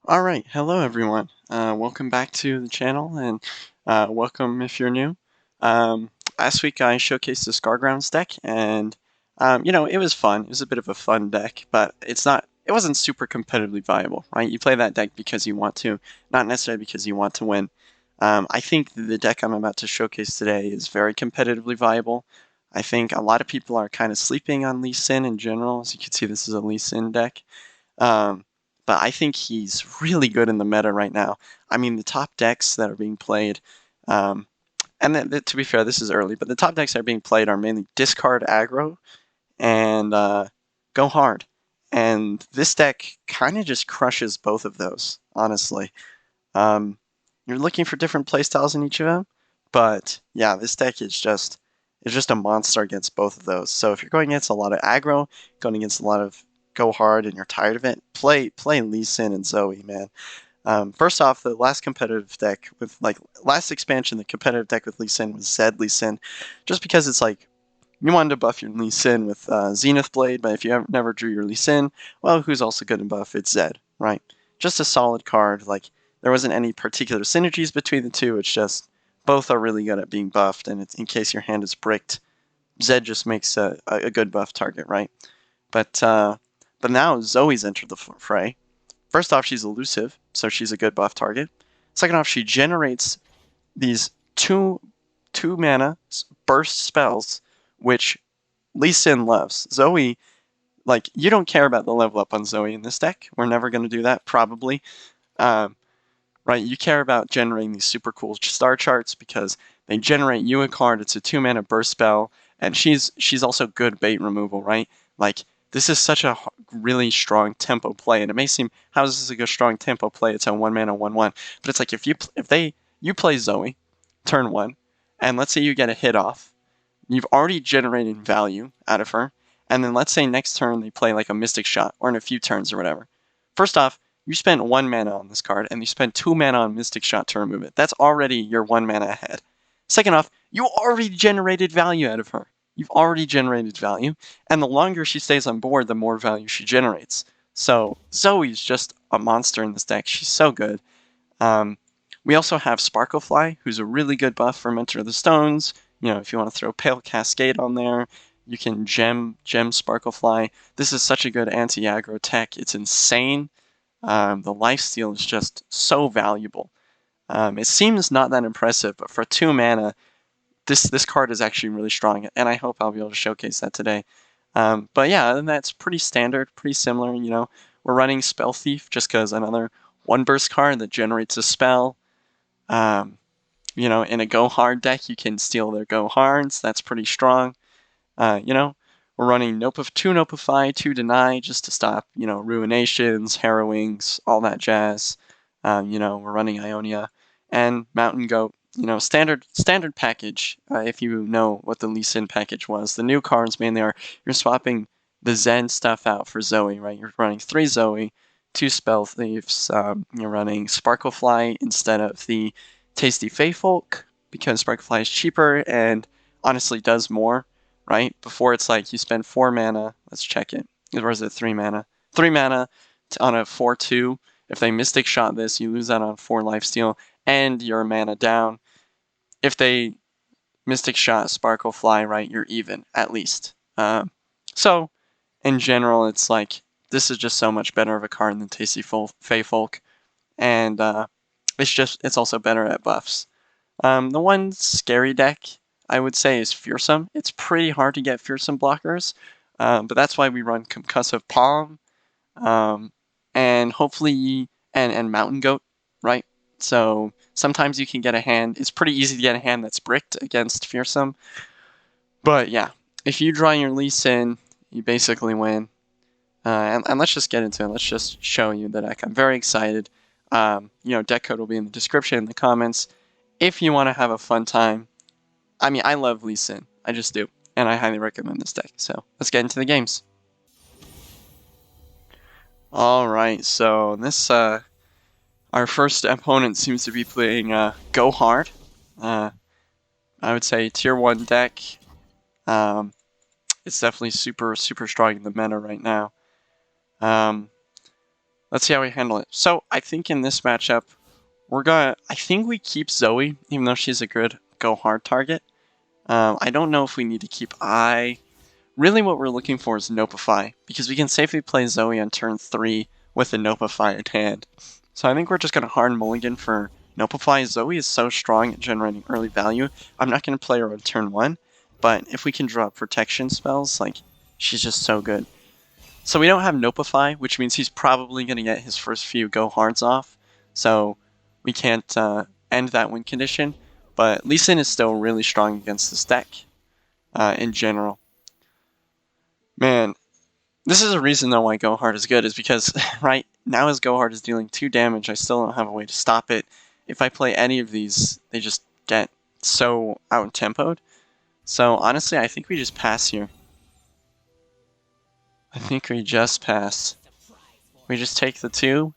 Alright, hello everyone. Welcome back to the channel, and welcome if you're new. Last week I showcased the Scargrounds deck, and it was fun. It was a bit of a fun deck, but it wasn't super competitively viable, right? You play that deck because you want to, not necessarily because you want to win. I think the deck I'm about to showcase today is very competitively viable. I think a lot of people are kind of sleeping on Lee Sin in general. As you can see, this is a Lee Sin deck. Um, but I think he's really good in the meta right now. I mean, the top decks that are being played, um, to be fair, this is early, but the top decks that are being played are mainly discard aggro and go hard. And this deck kind of just crushes both of those, honestly. Um, you're looking for different playstyles in each of them, but yeah, this deck is just a monster against both of those. So if you're going against a lot of aggro, going against a lot of go hard, and you're tired of it, play Lee Sin and Zoe, man. First off, the last competitive deck with last expansion, the competitive deck with Lee Sin was Zed Lee Sin, just because it's like you wanted to buff your Lee Sin with Zenith Blade, but if you never drew your Lee Sin, well, who's also good in buff? It's Zed, right? Just a solid card. Like, there wasn't any particular synergies between the two. It's just both are really good at being buffed, and it's, in case your hand is bricked, Zed just makes a good buff target, right? But now Zoe's entered the fray. First off, she's elusive, so she's a good buff target. Second off, she generates these two mana burst spells, which Lee Sin loves. Zoe, like, you don't care about the level up on Zoe in this deck. We're never going to do that, probably. Um, right? You care about generating these super cool star charts because they generate you a card. It's a 2 mana burst spell, and she's also good bait removal, right? Like, this is such a really strong tempo play, and it may seem, how is this a good strong tempo play? It's a 1 mana 1/1, but it's like if you play Zoe turn one, and let's say you get a hit off, you've already generated value out of her, and then let's say next turn they play like a Mystic Shot, or in a few turns or whatever. First off, you spent 1 mana on this card, and you spent 2 mana on Mystic Shot to remove it. That's already your 1 mana ahead. Second off, you already generated value out of her. You've already generated value, and the longer she stays on board, the more value she generates. So Zoe's just a monster in this deck. She's so good. Um, we also have Sparklefly, who's a really good buff for Mentor of the Stones. If you want to throw Pale Cascade on there, you can gem Sparklefly. This is such a good anti-aggro tech. It's insane. The lifesteal is just so valuable. It seems not that impressive, but for 2 mana, this card is actually really strong, and I hope I'll be able to showcase that today. But yeah, that's pretty standard, pretty similar. We're running Spell Thief just because another one burst card that generates a spell. Um, in a go hard deck, you can steal their go hards. That's pretty strong. We're running two Nopify, 2 Deny, just to stop, Ruinations, Harrowings, all that jazz. We're running Ionia and Mountain Goat. Standard package. If you know what the Lee Sin package was, the new cards mainly are you're swapping the Zen stuff out for Zoe, right? You're running 3 Zoe, 2 Spell Thieves. You're running Sparklefly instead of the Tasty Feyfolk because Sparklefly is cheaper and honestly does more, right? Before it's like you spend 4 mana. Let's check it. Or is it 3 mana? 3 mana on a 4/2. If they Mystic Shot this, you lose out on 4 lifesteal and your mana down. If they Mystic Shot Sparklefly, right, you're even, at least. So, in general, it's like, this is just so much better of a card than Tasty Feyfolk, and it's also better at buffs. The one scary deck I would say is Fearsome. It's pretty hard to get Fearsome blockers, but that's why we run Concussive Palm, um, and hopefully and Mountain Goat, right? So sometimes you can get a hand. It's pretty easy to get a hand that's bricked against Fearsome, but yeah, if you draw your Lee Sin, you basically win. And let's just get into it. Let's just show you the deck. I'm very excited. Deck code will be in the description, in the comments. If you want to have a fun time, I mean, I love Lee Sin. I just do. And I highly recommend this deck. So let's get into the games. Alright, so our first opponent seems to be playing Go Hard. I would say tier 1 deck. Um, it's definitely super, super strong in the meta right now. Um, let's see how we handle it. So I think in this matchup, I think we keep Zoe, even though she's a good go hard target. I don't know if we need to keep I. Really what we're looking for is Nopify, because we can safely play Zoe on turn 3 with a Nopify in hand. So I think we're just going to hard mulligan for Nopify. Zoe is so strong at generating early value. I'm not going to play her on turn 1, but if we can draw protection spells, like, she's just so good. So we don't have Nopify, which means he's probably going to get his first few go hards off. So we can't end that win condition. But Lee Sin is still really strong against this deck in general. Man, this is a reason though why Go Hard is good, is because right now as Go Hard is dealing 2 damage, I still don't have a way to stop it. If I play any of these, they just get so out-tempoed. So honestly, I think we just pass here. I think we just pass. We just take the 2,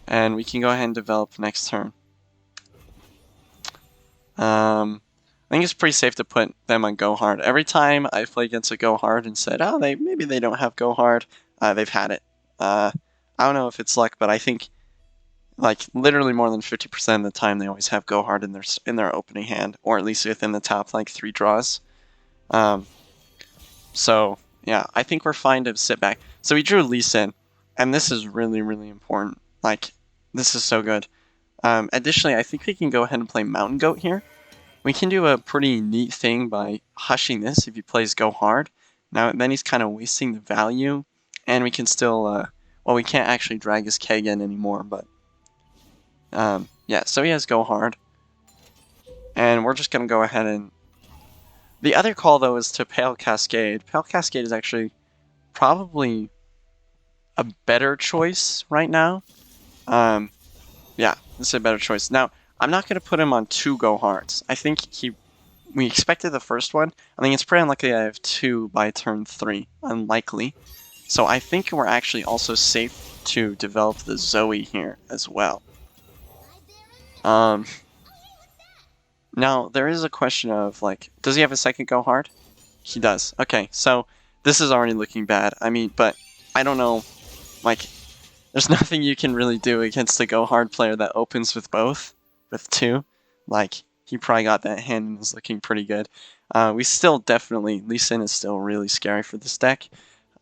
and we can go ahead and develop next turn. I think it's pretty safe to put them on Go Hard. Every time I've played against a Go Hard and said, oh, maybe they don't have Go Hard, they've had it. I don't know if it's luck, but I think like literally more than 50% of the time they always have Go Hard in their opening hand, or at least within the top like 3 draws. So yeah, I think we're fine to sit back. So we drew Lee Sin, and this is really, really important. Like, this is so good. Additionally, I think we can go ahead and play Mountain Goat here. We can do a pretty neat thing by hushing this if he plays Go Hard. Now, then he's kind of wasting the value, and we can still, well, we can't actually drag his Kagan anymore, but, yeah, so he has Go Hard. And we're just going to go ahead and... The other call, though, is to Pale Cascade. Pale Cascade is actually probably a better choice right now. Yeah, this is a better choice. Now, I'm not going to put him on 2 Go Hards. I think we expected the first one. I think it's pretty unlikely I have 2 by turn 3. Unlikely. So I think we're actually also safe to develop the Zoe here as well. Now, there is a question of, like, does he have a second Go Hard? He does. Okay, so this is already looking bad. I mean, but I don't know, like, there's nothing you can really do against a Go Hard player that opens with both, with 2. Like, he probably got that hand and is looking pretty good. We still definitely, Lee Sin is still really scary for this deck.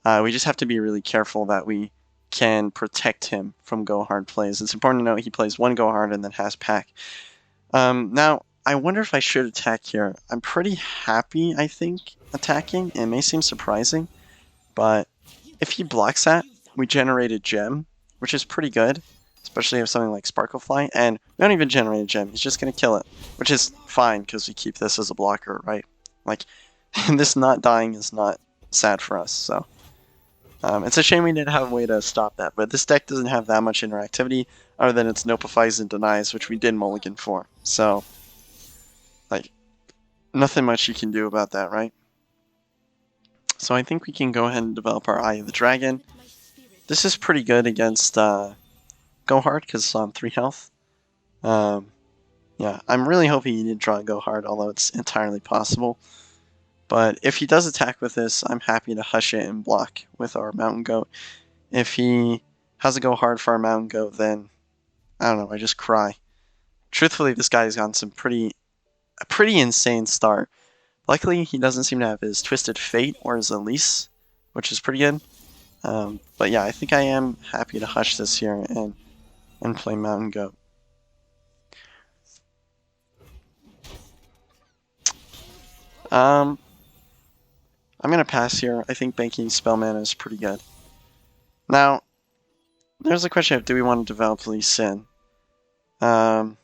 We just have to be really careful that we can protect him from Go Hard plays. It's important to note he plays 1 Go Hard and then has Pack. Now, I wonder if I should attack here. I'm pretty happy, I think, attacking. It may seem surprising, but if he blocks that, we generate a gem, which is pretty good, especially if something like Sparklefly, and we don't even generate a gem. He's just going to kill it, which is fine, because we keep this as a blocker, right? Like, this not dying is not sad for us, so... it's a shame we didn't have a way to stop that, but this deck doesn't have that much interactivity, other than its Nopifies and Denies, which we did mulligan for, so... like, nothing much you can do about that, right? So I think we can go ahead and develop our Eye of the Dragon. This is pretty good against Go Hard, because it's on 3 health. Yeah, I'm really hoping he didn't draw Go Hard, although it's entirely possible. But if he does attack with this, I'm happy to hush it and block with our Mountain Goat. If he has a Go Hard for our Mountain Goat, then, I don't know, I just cry. Truthfully, this guy's gotten a pretty insane start. Luckily, he doesn't seem to have his Twisted Fate or his Elise, which is pretty good. But yeah, I think I am happy to hush this here and play Mountain Goat. I'm going to pass here. I think banking spell mana is pretty good. Now, there's a question of, do we want to develop Lee Sin? The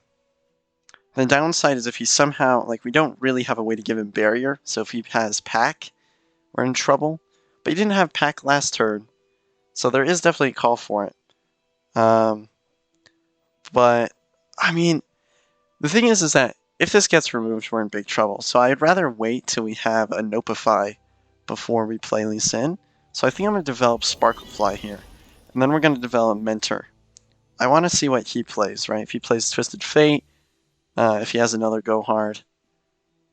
downside is if he somehow, like, we don't really have a way to give him barrier, so if he has Pack, we're in trouble. But he didn't have Pack last turn, so there is definitely a call for it. But, I mean, the thing is that if this gets removed, we're in big trouble. So I'd rather wait till we have a Nopify before we play Lee Sin. So I think I'm going to develop Sparklefly here. And then we're going to develop Mentor. I want to see what he plays, right? If he plays Twisted Fate, if he has another Go Hard.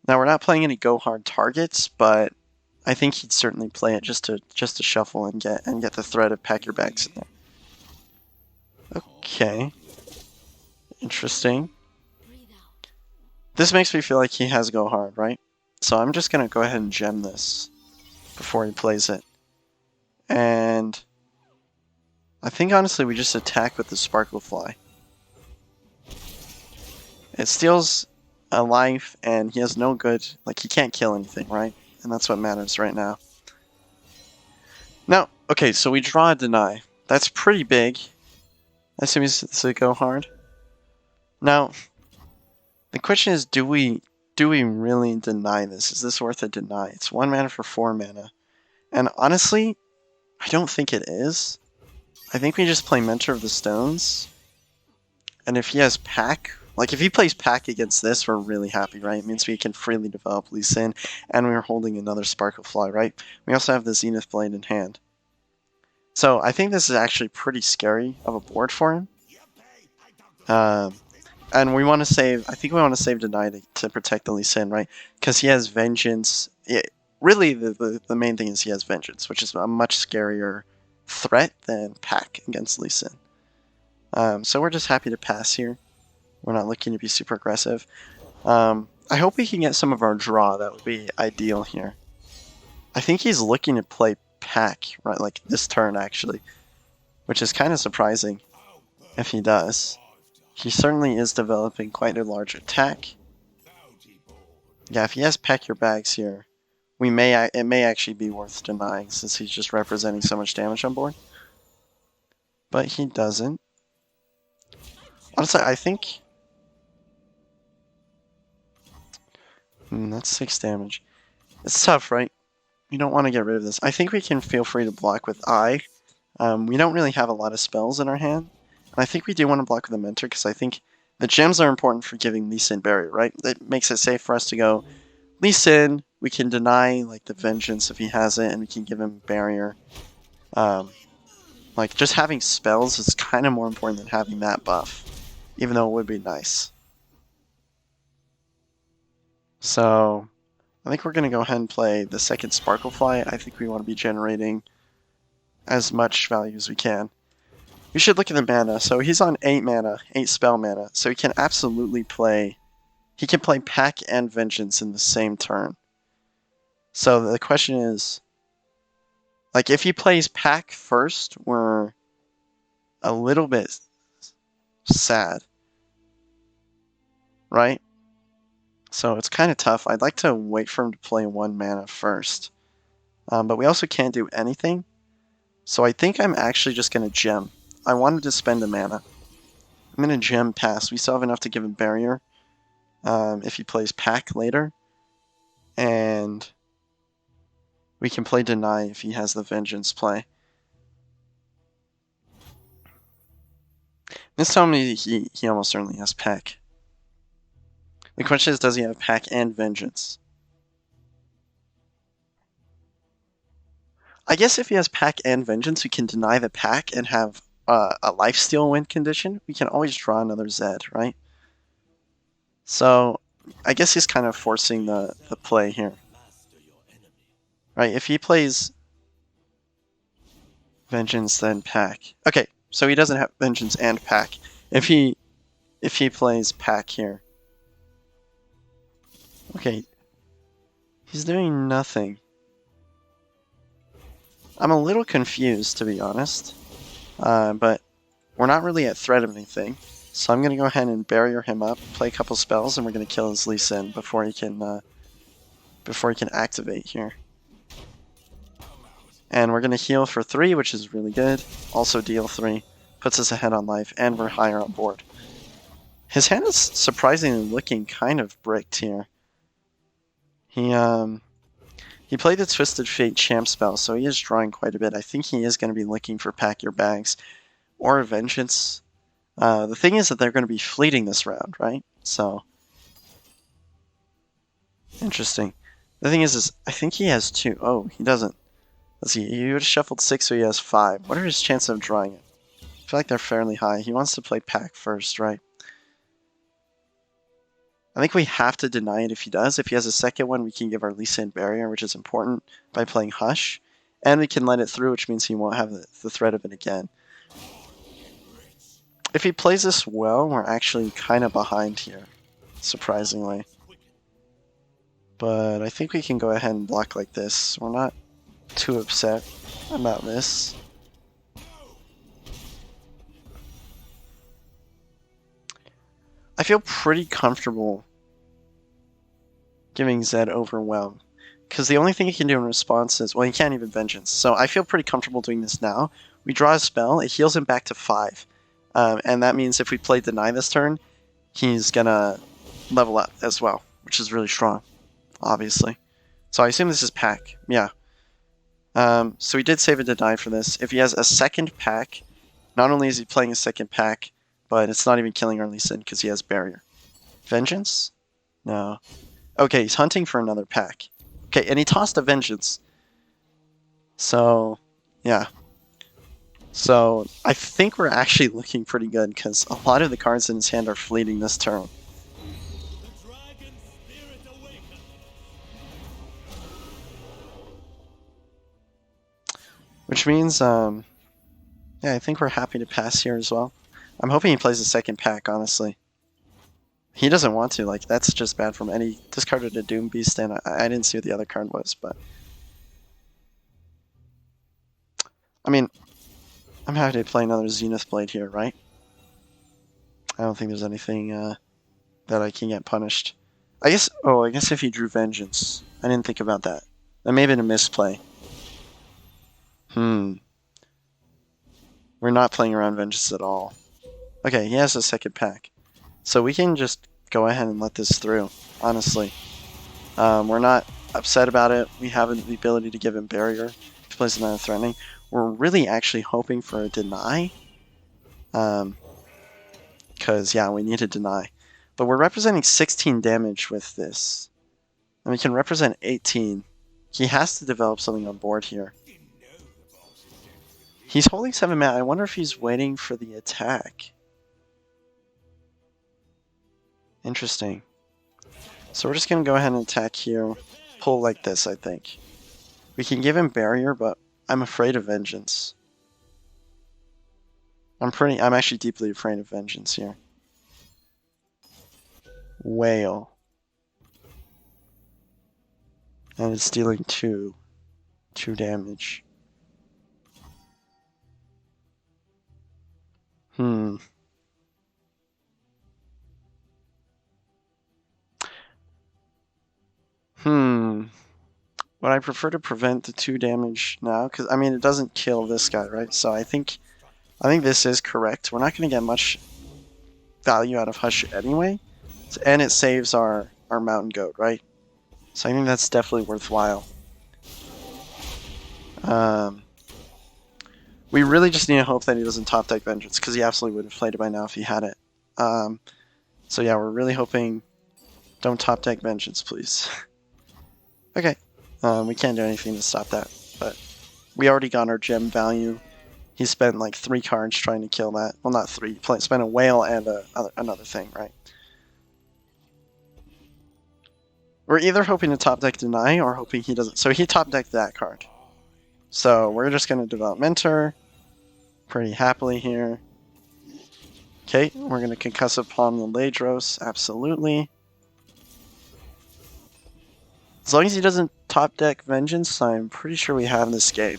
Now, we're not playing any Go Hard targets, but I think he'd certainly play it just to shuffle and get the threat of Pack Your Bags in there. Okay. Interesting. This makes me feel like he has go hard, right? So I'm just gonna go ahead and gem this before he plays it. And I think honestly we just attack with the Sparkle Fly. It steals a life and he has no good, like he can't kill anything, right? And that's what matters right now. Now, okay, so we draw a deny. That's pretty big. I assume it's a go hard. Now, the question is, do we really deny this? Is this worth a deny? It's 1 mana for 4 mana. And honestly, I don't think it is. I think we just play Mentor of the Stones. And if he has Pack, like if he plays Pack against this, we're really happy, right? It means we can freely develop Lee Sin, and we're holding another Sparkle Fly, right? We also have the Zenith Blade in hand. So I think this is actually pretty scary of a board for him. And we want to save, I think we want to save Deny to protect the Lee Sin, right? Because he has Vengeance. Really, the main thing is he has Vengeance, which is a much scarier threat than Pack against Lee Sin. So we're just happy to pass here. We're not looking to be super aggressive. I hope we can get some of our draw. That would be ideal here. I think he's looking to play Pack, right, like this turn actually, which is kind of surprising if he does. He certainly is developing quite a large attack. Yeah, if he has Pack Your Bags here, it may actually be worth denying since he's just representing so much damage on board. But he doesn't. Honestly, I think... that's 6 damage. It's tough, right? You don't want to get rid of this. I think we can feel free to block with Eye. We don't really have a lot of spells in our hand. And I think we do want to block with a Mentor because I think the gems are important for giving Lee Sin barrier, right? It makes it safe for us to go Lee Sin. We can deny like the Vengeance if he has it, and we can give him barrier. Like just having spells is kind of more important than having that buff, even though it would be nice. So I think we're going to go ahead and play the second Sparkle Fly. I think we want to be generating as much value as we can. We should look at the mana. So he's on 8 mana, 8 spell mana. So he can absolutely play... He can play Pack and Vengeance in the same turn. So the question is... Like, if he plays Pack first, we're a little bit sad. Right? So it's kind of tough. I'd like to wait for him to play 1 mana first. But we also can't do anything. So I think I'm actually just going to gem. I wanted to spend a mana. I'm going to gem pass. We still have enough to give him barrier if he plays Pack later. And we can play Deny if he has the Vengeance play. This tells me he almost certainly has Pack. The question is, does he have Pack and Vengeance? I guess if he has Pack and Vengeance, we can deny the Pack and have a lifesteal win condition. We can always draw another Zed, right? So I guess he's kind of forcing the play here. Right, if he plays Vengeance then Pack. Okay, so he doesn't have Vengeance and Pack. If he plays Pack here. Okay. He's doing nothing. I'm a little confused, to be honest. But we're not really at threat of anything. So I'm going to go ahead and barrier him up, play a couple spells, and we're going to kill his Lee Sin before he can activate here. And we're going to heal for 3, which is really good. Also deal 3. Puts us ahead on life, and we're higher on board. His hand is surprisingly looking kind of bricked here. He played the Twisted Fate champ spell, so he is drawing quite a bit. I think he is going to be looking for Pack Your Bags or Vengeance. The thing is that they're going to be fleeting this round, right? So, interesting. The thing is I think he has 2. Oh, he doesn't. Let's see, he would have shuffled 6, so he has 5. What are his chances of drawing it? I feel like they're fairly high. He wants to play Pack first, right? I think we have to deny it if he does. If he has a second one, we can give our Lee Sin barrier, which is important, by playing Hush. And we can let it through, which means he won't have the threat of it again. If he plays this well, we're actually kind of behind here, surprisingly. But I think we can go ahead and block like this. We're not too upset about this. I feel pretty comfortable giving Zed Overwhelm, because the only thing he can do in response is, well, he can't even Vengeance. So I feel pretty comfortable doing this now. We draw a spell, it heals him back to 5. And that means if we play Deny this turn, he's gonna level up as well, which is really strong, obviously. So I assume this is Pack, yeah. So he did save a Deny for this. If he has a second Pack, not only is he playing a second Pack, but it's not even killing our Lee Sin because he has Barrier. Vengeance? No. Okay, he's hunting for another Pack. Okay, and he tossed a Vengeance. So, yeah. So, I think we're actually looking pretty good because a lot of the cards in his hand are fleeting this turn. Which means, yeah, I think we're happy to pass here as well. I'm hoping he plays a second Pack, honestly. He doesn't want to, like, that's just bad from any... Discarded a Doom Beast, and I didn't see what the other card was, but... I mean, I'm happy to play another Zenith Blade here, right? I don't think there's anything that I can get punished. I guess if he drew Vengeance. I didn't think about that. That may have been a misplay. We're not playing around Vengeance at all. Okay, he has a second Pack. So we can just go ahead and let this through, honestly. We're not upset about it. We have the ability to give him Barrier. If he plays another Threatening. We're really actually hoping for a Deny. Because, yeah, we need a Deny. But we're representing 16 damage with this. And we can represent 18. He has to develop something on board here. He's holding 7 mana. I wonder if he's waiting for the attack. Interesting. So we're just going to go ahead and attack here. Pull like this, I think. We can give him Barrier, but I'm afraid of Vengeance. I'm actually deeply afraid of Vengeance here. Whale. And it's dealing 2 damage. Would I prefer to prevent the 2 damage now? Because, I mean, it doesn't kill this guy, right? So I think this is correct. We're not going to get much value out of Hush anyway. And it saves our Mountain Goat, right? So I think that's definitely worthwhile. We really just need to hope that he doesn't top deck Vengeance, because he absolutely would have played it by now if he had it. So yeah, we're really hoping... Don't top deck Vengeance, please. Okay. We can't do anything to stop that, but we already got our gem value. He spent like 3 cards trying to kill that. Well, not 3. He spent a whale and another thing, right? We're either hoping to top deck Deny or hoping he doesn't. So he top decked that card. So we're just going to develop Mentor pretty happily here. Okay, we're going to Concussive Palm the Ladros, absolutely. As long as he doesn't top deck Vengeance, I'm pretty sure we have this game.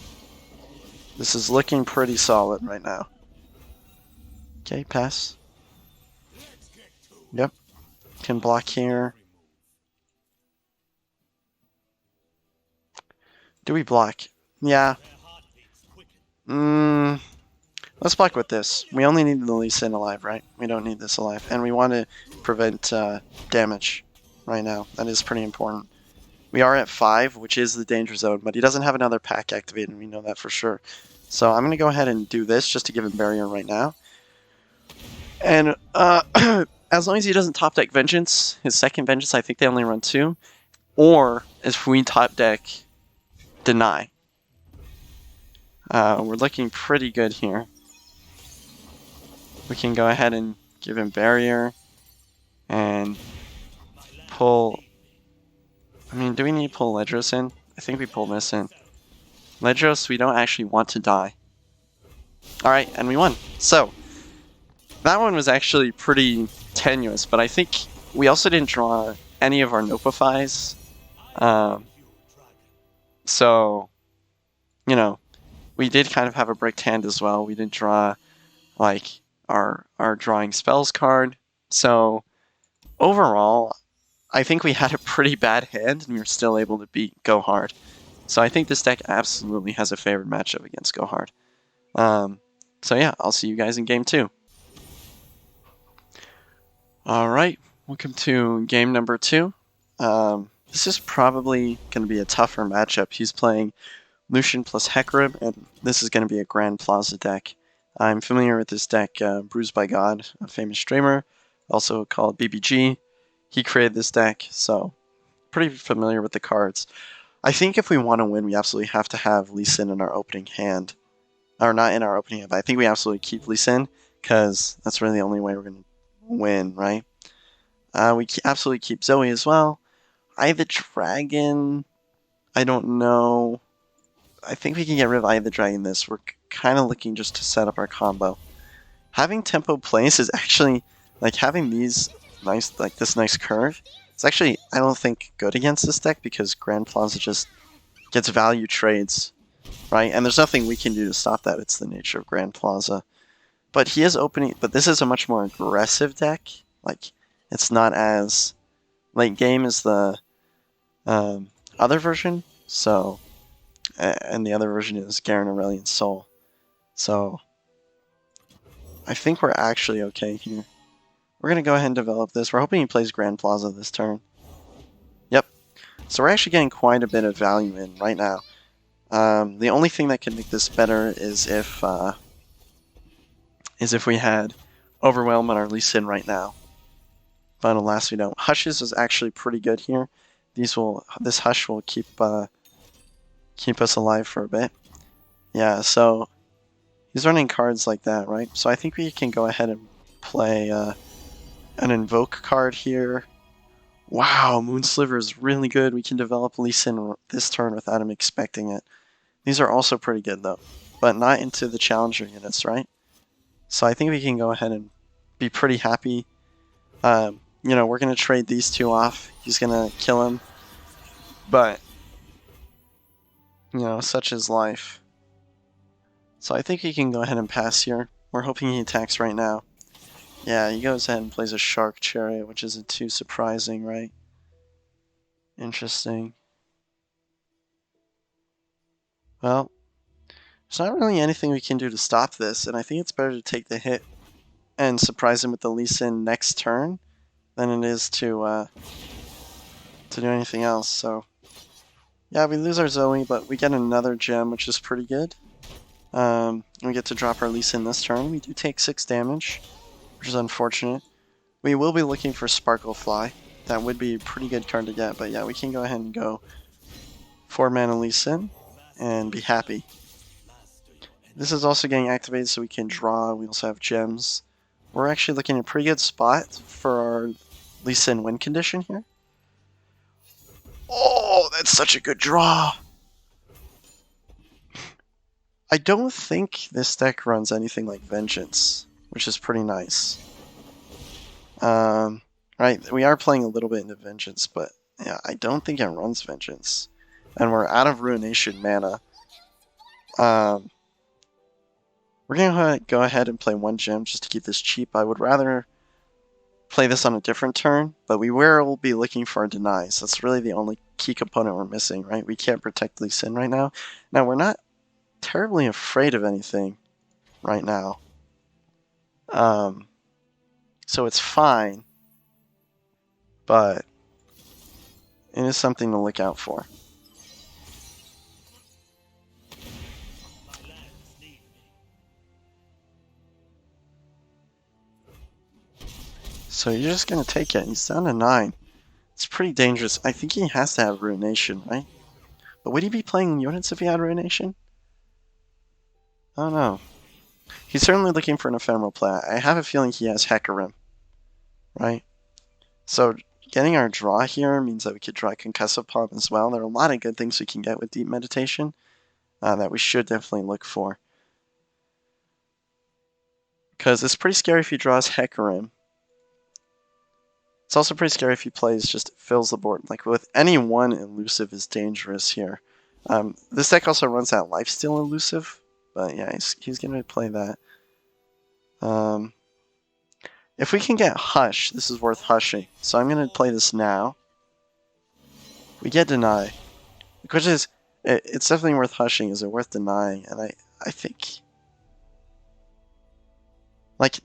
This is looking pretty solid right now. Okay, pass. Yep. Can block here. Do we block? Yeah. Let's block with this. We only need the Lee Sin alive, right? We don't need this alive. And we want to prevent damage right now. That is pretty important. We are at 5, which is the danger zone, but he doesn't have another Pack activated, and we know that for sure. So I'm going to go ahead and do this just to give him Barrier right now. And as long as he doesn't top deck Vengeance, his second Vengeance, I think they only run 2. Or if we top deck Deny. We're looking pretty good here. We can go ahead and give him Barrier and pull... I mean, do we need to pull Ledros in? I think we pull this in. Ledros, we don't actually want to die. Alright, and we won. So, that one was actually pretty tenuous, but I think we also didn't draw any of our Nopifies. So, you know, we did kind of have a bricked hand as well. We didn't draw, like, our drawing spells card. So, overall, I think we had a pretty bad hand, and we were still able to beat Go Hard. So I think this deck absolutely has a favored matchup against Go Hard. So yeah, I'll see you guys in game 2. Alright, welcome to game number 2. This is probably going to be a tougher matchup. He's playing Lucian plus Hecarim, and this is going to be a Grand Plaza deck. I'm familiar with this deck, Bruised by God, a famous streamer, also called BBG. He created this deck, so pretty familiar with the cards. I think if we want to win, we absolutely have to have Lee Sin in our opening hand. Or not in our opening hand, but I think we absolutely keep Lee Sin, because that's really the only way we're going to win, right? We absolutely keep Zoe as well. Eye the Dragon, I don't know. I think we can get rid of Eye the Dragon this. We're kind of looking just to set up our combo. Having Tempo Place is actually, like, having these nice, like this nice curve, it's actually, I don't think, good against this deck because Grand Plaza just gets value trades, right? And there's nothing we can do to stop that. It's the nature of Grand Plaza. But he is opening, but this is a much more aggressive deck. Like, it's not as late game as the other version. So, and the other version is Garen Aurelian Soul. So, I think we're actually okay here. We're going to go ahead and develop this. We're hoping he plays Grand Plaza this turn. Yep. So we're actually getting quite a bit of value in right now. The only thing that can make this better is if we had Overwhelm on our Lee Sin right now. But alas, we don't. Hushes is actually pretty good here. This Hush will keep us alive for a bit. Yeah, so he's running cards like that, right? So I think we can go ahead and play an Invoke card here. Wow, Moonsliver is really good. We can develop Lee Sin this turn without him expecting it. These are also pretty good, though, but not into the Challenger units, right? So I think we can go ahead and be pretty happy. You know, we're going to trade these two off. He's going to kill him. But, you know, such is life. So I think he can go ahead and pass here. We're hoping he attacks right now. Yeah, he goes ahead and plays a Shark Chariot, which isn't too surprising, right? Interesting. Well, there's not really anything we can do to stop this, and I think it's better to take the hit and surprise him with the Lee Sin next turn than it is to do anything else. So, yeah, we lose our Zoe, but we get another gem, which is pretty good. We get to drop our Lee Sin this turn. We do take 6 damage, which is unfortunate. We will be looking for Sparkle Fly. That would be a pretty good card to get, but yeah, we can go ahead and go 4 mana Lee Sin and be happy. This is also getting activated so we can draw. We also have gems. We're actually looking at a pretty good spot for our Lee Sin win condition here. Oh, that's such a good draw! I don't think this deck runs anything like Vengeance, which is pretty nice. Right, we are playing a little bit into Vengeance, but yeah, I don't think it runs Vengeance. And we're out of Ruination mana. We're going to go ahead and play 1 gem just to keep this cheap. I would rather play this on a different turn, but we will be looking for denies. That's really the only key component we're missing, right? We can't protect Lee Sin right now. Now, we're not terribly afraid of anything right now. So it's fine, but it is something to look out for. So you're just going to take it. He's down to 9. It's pretty dangerous. I think he has to have Ruination, right? But would he be playing units if he had Ruination? I don't know. He's certainly looking for an ephemeral play. I have a feeling he has Hecarim, right? So getting our draw here means that we could draw Concussive Palm as well. There are a lot of good things we can get with Deep Meditation that we should definitely look for. Because it's pretty scary if he draws Hecarim. It's also pretty scary if he plays just fills the board. Like with any one elusive is dangerous here. This deck also runs that lifesteal elusive, but yeah, he's gonna play that. If we can get Hush, this is worth hushing. So I'm gonna play this now. We get Deny, which is it's definitely worth hushing. Is it worth denying? And I think like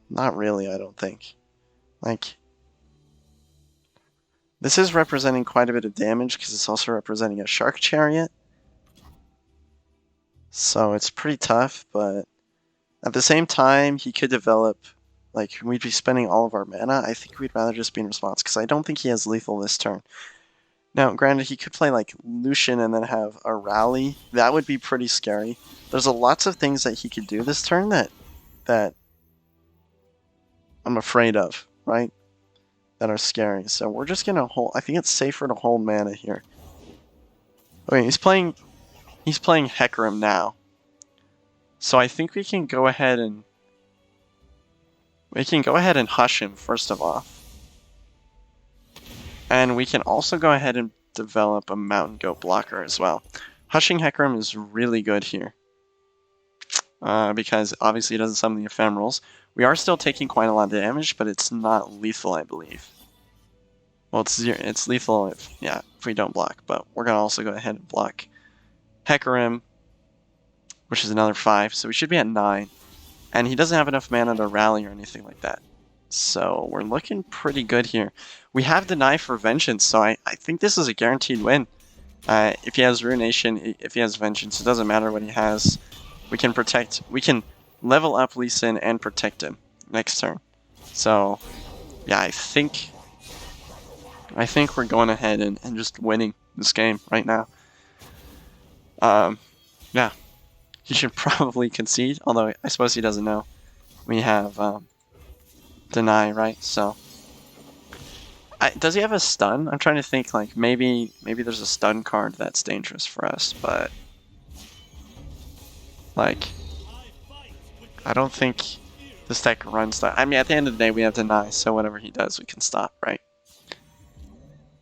not really. I don't think like. This is representing quite a bit of damage because it's also representing a Shark Chariot. So it's pretty tough, but at the same time, he could develop, like, we'd be spending all of our mana. I think we'd rather just be in response because I don't think he has lethal this turn. Now, granted, he could play, like, Lucian and then have a rally. That would be pretty scary. There's lots of things that he could do this turn that I'm afraid of, right? That are scary. So we're just gonna hold. I think it's safer to hold mana here. Okay, he's playing Hecarim now. So I think we can go ahead and hush him first of all. And we can also go ahead and develop a Mountain Goat blocker as well. Hushing Hecarim is really good here. Because obviously it doesn't summon the ephemerals. We are still taking quite a lot of damage, but it's not lethal, I believe. Well, it's lethal if we don't block, but we're going to also go ahead and block Hecarim, which is another 5, so we should be at 9. And he doesn't have enough mana to rally or anything like that. So we're looking pretty good here. We have Deny for Vengeance, so I think this is a guaranteed win. If he has Ruination, if he has Vengeance, it doesn't matter what he has. We can level up Lee Sin and protect him next turn. So, yeah, I think we're going ahead and just winning this game right now. Yeah, he should probably concede, although I suppose he doesn't know. We have Deny, right? So, does he have a stun? I'm trying to think. Like maybe there's a stun card that's dangerous for us, but like. I don't think this deck runs that. I mean, at the end of the day, we have Deny, so whatever he does, we can stop, right?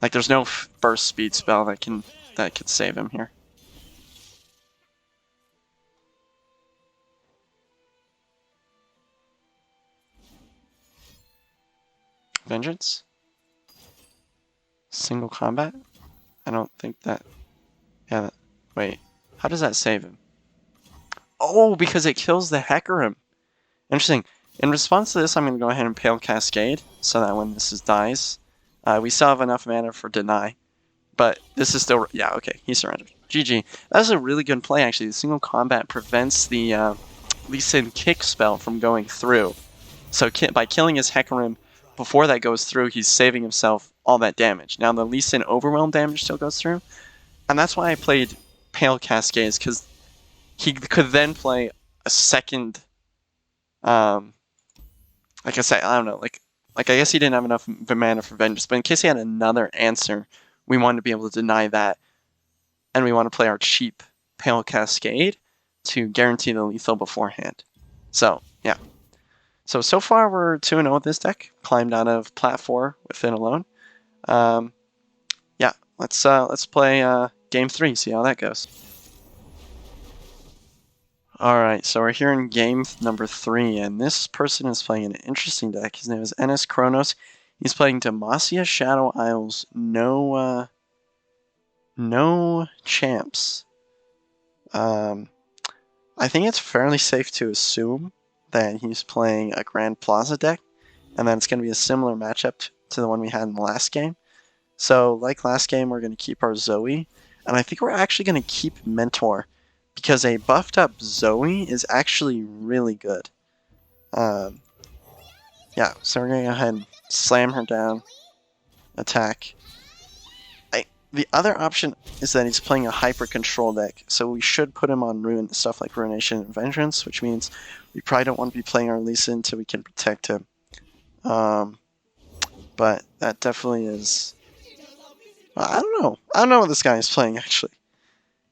Like, there's no burst speed spell that can save him here. Vengeance? Single combat? I don't think that... Yeah, wait. How does that save him? Oh, because it kills the Hecarim. Interesting. In response to this, I'm going to go ahead and Pale Cascade, so that when this dies, we still have enough mana for Deny. But this is still... Yeah, okay, he surrendered. GG. That was a really good play, actually. The single combat prevents the Lee Sin kick spell from going through. So by killing his Hecarim before that goes through, he's saving himself all that damage. Now the Lee Sin overwhelm damage still goes through. And that's why I played Pale Cascades, because he could then play a second... like I said, I don't know, like I guess he didn't have enough mana for Vengeance, but in case he had another answer, we wanted to be able to deny that, and we want to play our cheap Pale Cascade to guarantee the lethal beforehand. So, yeah. So far we're 2-0 with this deck, climbed out of Plat 4 within alone. Yeah, let's play Game 3, see how that goes. Alright, so we're here in game number 3, and this person is playing an interesting deck. His name is NS Kronos. He's playing Demacia Shadow Isles, no champs. I think it's fairly safe to assume that he's playing a Grand Plaza deck, and that it's going to be a similar matchup to the one we had in the last game. So, like last game, we're going to keep our Zoe, and I think we're actually going to keep Mentor, because a buffed up Zoe is actually really good. Yeah, so we're going to go ahead and slam her down, attack. The other option is that he's playing a hyper control deck, so we should put him on stuff like Ruination and Vengeance, which means we probably don't want to be playing our Lee Sin until we can protect him. But that definitely is... I don't know. I don't know what this guy is playing, actually.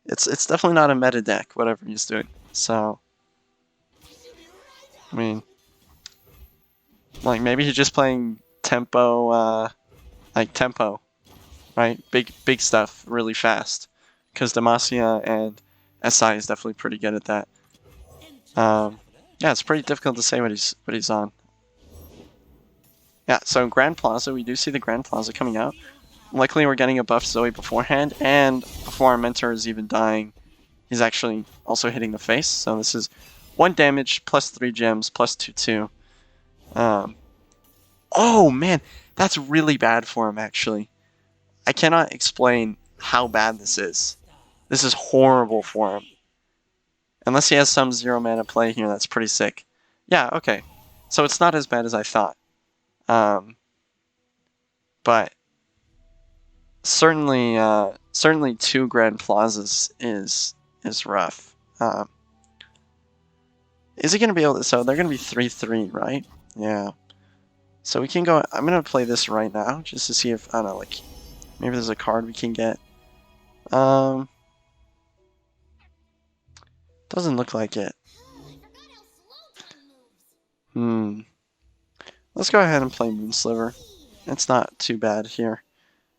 It's definitely not a meta deck, whatever he's doing. So, I mean, like maybe he's just playing tempo, like tempo, right? Big stuff, really fast. Because Demacia and SI is definitely pretty good at that. Yeah, it's pretty difficult to say what he's on. Yeah, so Grand Plaza, we do see the Grand Plaza coming out. Luckily, we're getting a buff Zoe beforehand, and before our mentor is even dying, he's actually also hitting the face. So this is 1 damage, plus 3 gems, plus 2/2. Oh man, that's really bad for him, actually. I cannot explain how bad this is. This is horrible for him. Unless he has some 0 mana play here, that's pretty sick. Yeah, okay. So it's not as bad as I thought. But certainly 2 Grand Plazas is rough. Is he going to be able to... So they're going to be 3/3, right? Yeah. So we can go... I'm going to play this right now, just to see if... I don't know, like... Maybe there's a card we can get. Doesn't look like it. Let's go ahead and play Moonsliver. It's not too bad here.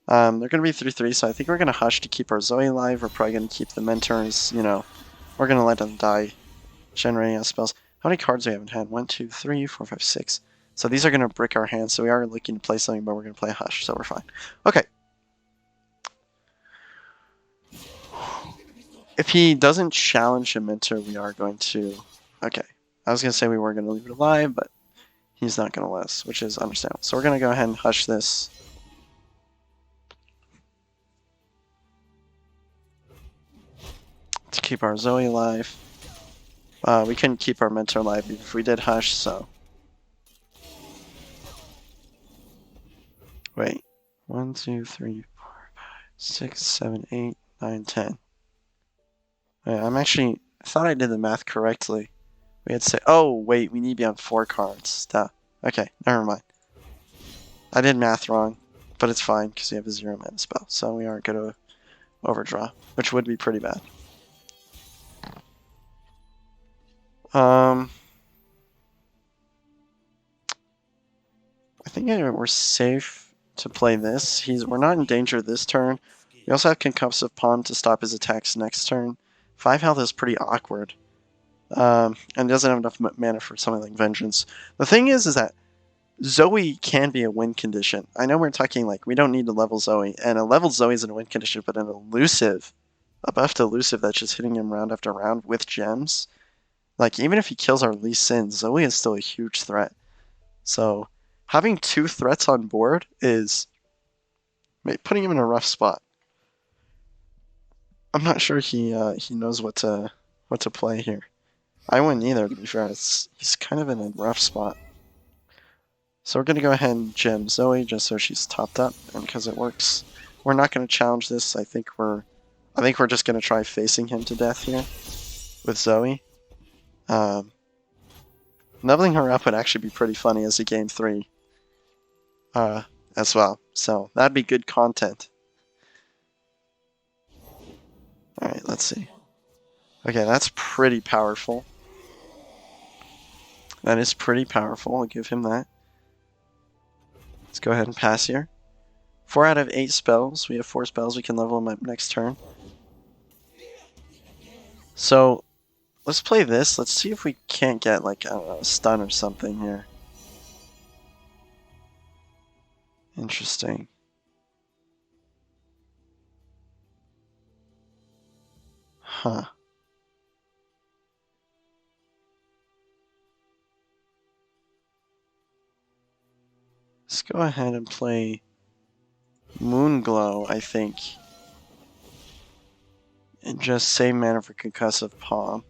They're going to be 3/3, so I think we're going to Hush to keep our Zoe alive. We're probably going to keep the Mentors, you know. We're going to let them die generating us spells. How many cards do we have in hand? 1, 2, 3, 4, 5, 6. So these are going to brick our hands, so we are looking to play something, but we're going to play Hush, so we're fine. Okay. If he doesn't challenge a Mentor, we are going to... Okay. I was going to say we were going to leave it alive, but he's not going to let us, which is understandable. So we're going to go ahead and Hush this. To keep our Zoe alive. We couldn't keep our Mentor alive if we did Hush, so... Wait. 1, 2, 3, 4, 5, 6, 7, 8, 9, 10. Wait, I'm actually... I thought I did the math correctly. We had to say... Oh, wait, we need to be on 4 cards. Duh. Okay, never mind. I did math wrong, but it's fine, because we have a 0 mana spell, so we aren't going to overdraw, which would be pretty bad. I think we're safe to play this. We're not in danger this turn. We also have Concussive Palm to stop his attacks next turn. 5 health is pretty awkward. And doesn't have enough mana for something like Vengeance. The thing is that Zoe can be a win condition. I know we're talking like we don't need to level Zoe, and a level Zoe is in a win condition, but an elusive, a buffed elusive that's just hitting him round after round with gems. Like, even if he kills our Lee Sin, Zoe is still a huge threat. So, having 2 threats on board is putting him in a rough spot. I'm not sure he knows what to play here. I wouldn't either, to be fair. He's kind of in a rough spot. So we're going to go ahead and gem Zoe just so she's topped up, and because it works. We're not going to challenge this. I think we're just going to try facing him to death here with Zoe. Leveling her up would actually be pretty funny as a game 3 as well. So that'd be good content. Alright, let's see. Okay, that's pretty powerful. That is pretty powerful, I'll give him that. Let's go ahead and pass here. 4 out of 8 spells. We have 4 spells, we can level them up next turn. So, let's play this. Let's see if we can't get, like, I don't know, a stun or something here. Interesting. Huh. Let's go ahead and play Moonglow, I think. And just save mana for Concussive Palm.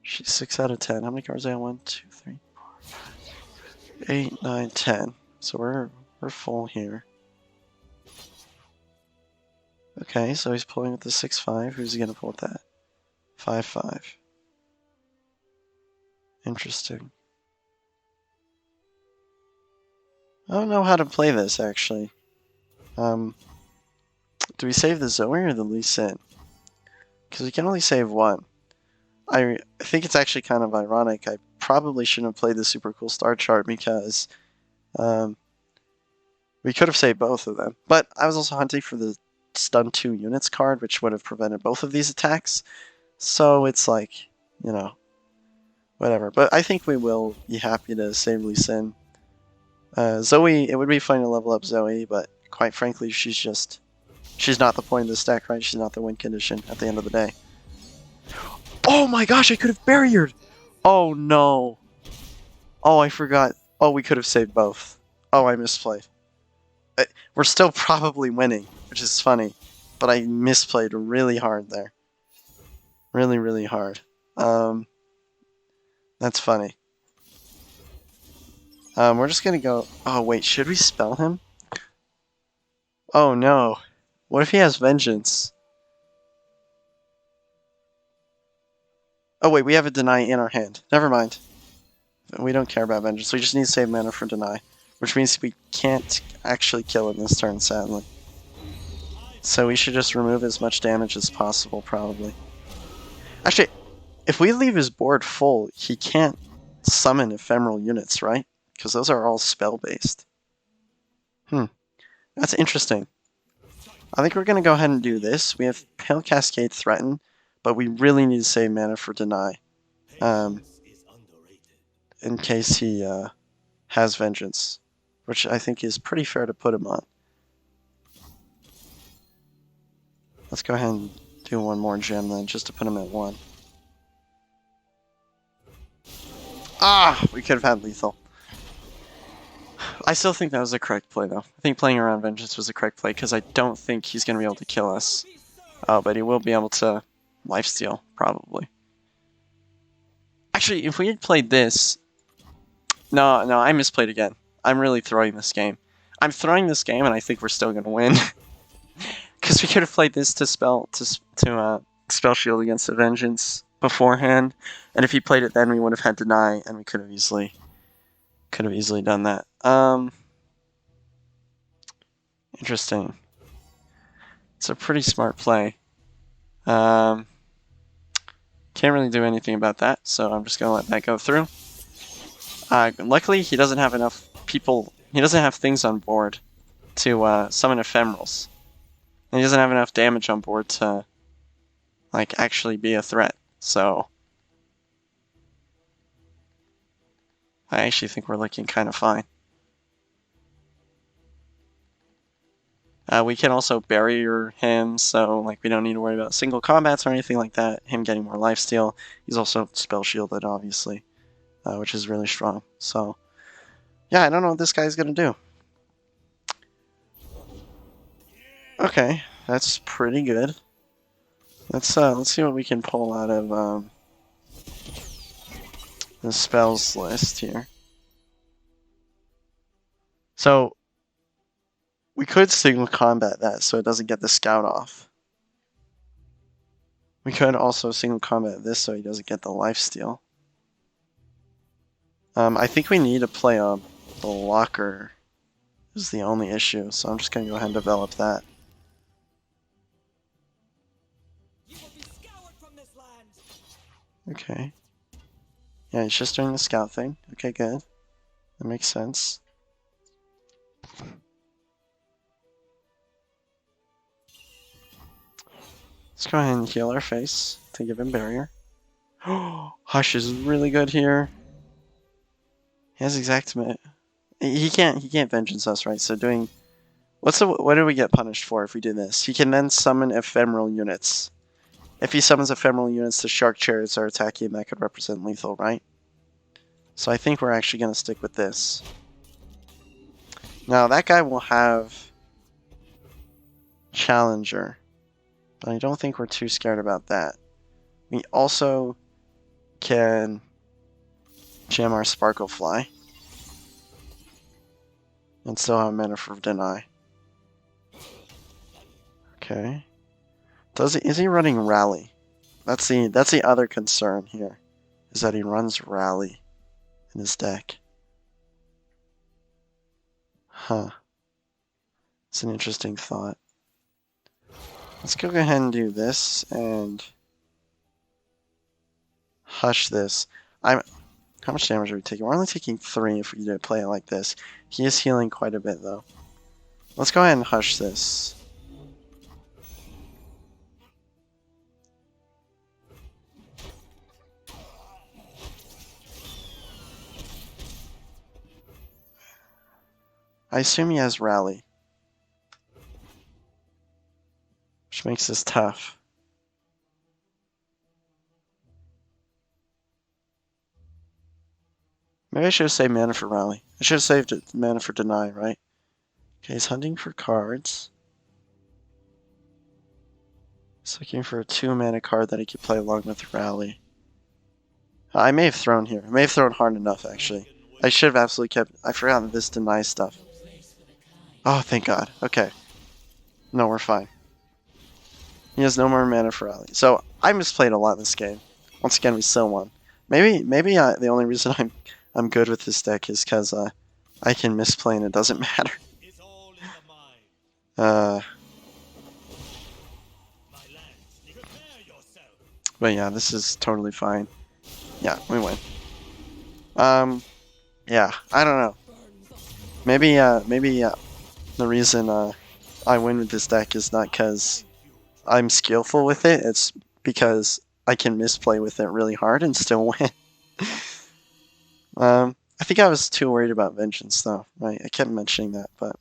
She's 6 out of 10. How many cards do I have? 1, 2, 3, 4, 5, 8, 9, 10. So we're full here. Okay, so he's pulling with the 6/5. Who's he gonna pull with that? 5/5. Interesting. I don't know how to play this, actually. Do we save the Zoe or the Lee Sin? Because we can only save one. I think it's actually kind of ironic. I probably shouldn't have played the super cool star chart because um, we could have saved both of them. But I was also hunting for the stun 2 units card, which would have prevented both of these attacks. So it's like, you know, whatever. But I think we will be happy to save Lee Sin. Zoe, it would be fun to level up Zoe, but quite frankly, she's not the point of this deck, right? She's not the win condition at the end of the day. Oh my gosh, I could have barriered! Oh no. Oh, I forgot. Oh, we could have saved both. Oh, I misplayed. We're still probably winning, which is funny, but I misplayed really hard there. Really, really hard. That's funny. We're just gonna go... Oh, wait, should we spell him? Oh, no. What if he has Vengeance? Oh, wait, we have a Deny in our hand. Never mind. We don't care about Vengeance. We just need to save mana for Deny, which means we can't actually kill him this turn, sadly. So we should just remove as much damage as possible, probably. Actually, if we leave his board full, he can't summon ephemeral units, right? Because those are all spell-based. That's interesting. I think we're going to go ahead and do this. We have Pale Cascade threaten, but we really need to save mana for Deny. In case he has Vengeance, which I think is pretty fair to put him on. Let's go ahead and do one more gem then, just to put him at 1. Ah! We could have had lethal. I still think that was the correct play, though. I think playing around Vengeance was the correct play, because I don't think he's going to be able to kill us. But he will be able to lifesteal, probably. Actually, if we had played this... No, I misplayed again. I'm really throwing this game. I'm throwing this game, and I think we're still going to win. Because we could have played this to spell shield against the Vengeance beforehand, and if he played it then, we would have had Deny, and we could have easily done that. Interesting. It's a pretty smart play. Can't really do anything about that, so I'm just gonna let that go through. Luckily, he doesn't have enough people. He doesn't have things on board to summon ephemerals. And he doesn't have enough damage on board to, like, actually be a threat. So I actually think we're looking kind of fine. We can also barrier him, so like we don't need to worry about single combats or anything like that. Him getting more lifesteal. He's also spell shielded, obviously, which is really strong. So yeah, I don't know what this guy's gonna do. Okay, that's pretty good. Let's see what we can pull out of the spells list here. So we could single combat that so it doesn't get the scout off. We could also single combat this so he doesn't get the lifesteal. I think we need to play a blocker is the only issue, so I'm just going to go ahead and develop that. Okay. Yeah, he's just doing the scout thing. Okay, good. That makes sense. Let's go ahead and heal our face to give him barrier. Hush is really good here. He has exact... He can't vengeance us, right? So doing... What do we get punished for if we do this? He can then summon ephemeral units. If he summons ephemeral units, the shark chariots are attacking, that could represent lethal, right? So I think we're actually going to stick with this. Now, that guy will have Challenger, but I don't think we're too scared about that. We also can jam our Sparklefly and still have mana for Deny. Okay. Is he running Rally? That's the other concern here, is that he runs Rally in his deck. Huh. It's an interesting thought. Let's go ahead and do this, and hush this. I'm. How much damage are we taking? We're only taking 3 if we play it like this. He is healing quite a bit though. Let's go ahead and hush this. I assume he has rally, which makes this tough. Maybe I should have saved mana for rally. I should have saved mana for deny, right? Okay, he's hunting for cards. He's looking for a 2 mana card that he could play along with rally. I may have thrown here. I may have thrown hard enough, actually. I should have absolutely kept... I forgot this deny stuff. Oh, thank God. Okay. No, we're fine. He has no more mana for rally. So, I misplayed a lot in this game. Once again, we still won. Maybe the only reason I'm good with this deck is because I can misplay and it doesn't matter. But yeah, this is totally fine. Yeah, we win. Yeah, I don't know. Maybe the reason I win with this deck is not because I'm skillful with it. It's because I can misplay with it really hard and still win. I think I was too worried about vengeance though. Right? I kept mentioning that, but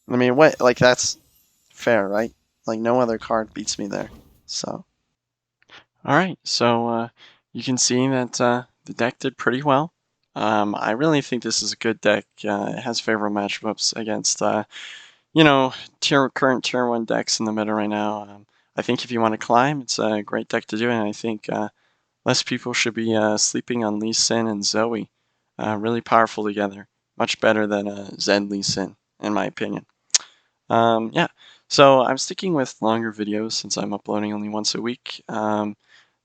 I mean, what? Like that's fair, right? Like no other card beats me there. So. All right, so you can see that the deck did pretty well. I really think this is a good deck. It has favorable matchups against, you know, current tier 1 decks in the meta right now. I think if you want to climb, it's a great deck to do, and I think less people should be sleeping on Lee Sin and Zoe. Really powerful together. Much better than Zed Lee Sin, in my opinion. Yeah, so I'm sticking with longer videos since I'm uploading only once a week.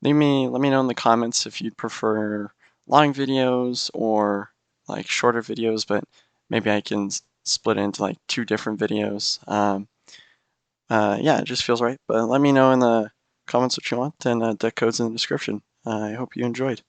Let me know in the comments if you'd prefer long videos or like shorter videos, but maybe I can split it into like 2 different videos. Yeah, it just feels right. But let me know in the comments what you want, and deck code's in the description. I hope you enjoyed.